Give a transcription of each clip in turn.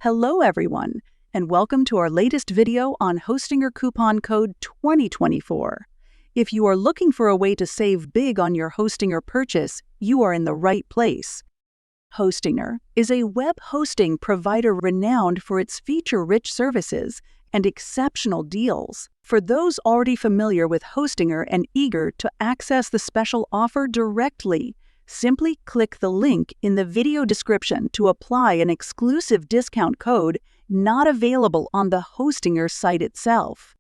Hello everyone, and welcome to our latest video on Hostinger coupon code 2024. If you are looking for a way to save big on your Hostinger purchase, you are in the right place. Hostinger is a web hosting provider renowned for its feature-rich services and exceptional deals. For those already familiar with Hostinger and eager to access the special offer directly, simply click the link in the video description to apply an exclusive discount code not available on the Hostinger site itself.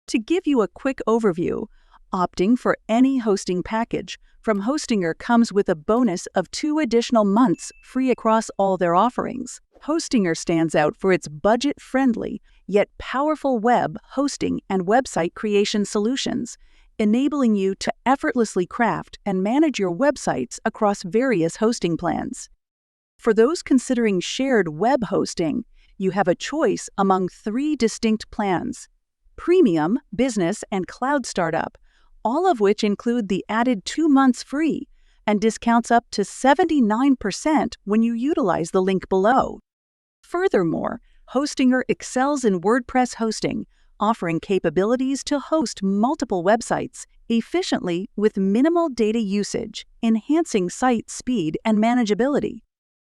To give you a quick overview, opting for any hosting package from Hostinger comes with a bonus of 2 additional months free across all their offerings. Hostinger stands out for its budget-friendly yet powerful web hosting and website creation solutions, enabling you to effortlessly craft and manage your websites across various hosting plans. For those considering shared web hosting, you have a choice among 3 distinct plans: Premium, Business, and Cloud Startup, all of which include the added 2 months free and discounts up to 79% when you utilize the link below. Furthermore, Hostinger excels in WordPress hosting, offering capabilities to host multiple websites efficiently with minimal data usage, enhancing site speed and manageability.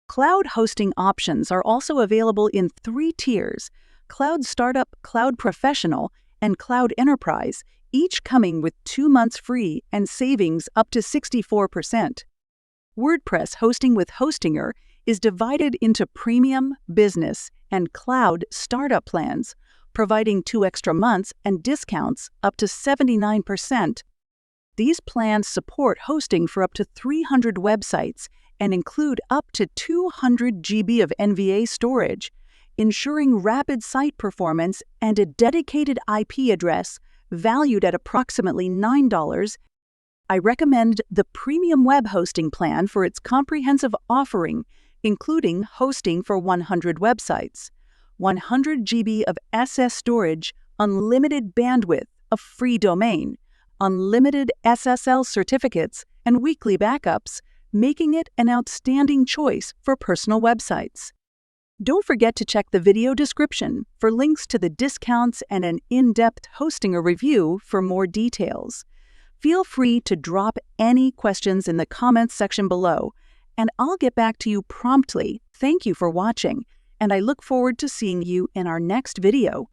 Cloud hosting options are also available in 3 tiers: Cloud Startup, Cloud Professional, and Cloud Enterprise, each coming with 2 months free and savings up to 64%. WordPress hosting with Hostinger is divided into Premium, Business, and Cloud Startup plans, providing 2 extra months and discounts up to 79%. These plans support hosting for up to 300 websites and include up to 200 GB of NVMe storage, ensuring rapid site performance and a dedicated IP address valued at approximately $9. I recommend the Premium Web Hosting plan for its comprehensive offering, including hosting for 100 websites, 100 GB of SS storage, unlimited bandwidth, a free domain, unlimited SSL certificates, and weekly backups, making it an outstanding choice for personal websites. Don't forget to check the video description for links to the discounts and an in-depth Hostinger review for more details. Feel free to drop any questions in the comments section below, and I'll get back to you promptly. Thank you for watching, and I look forward to seeing you in our next video.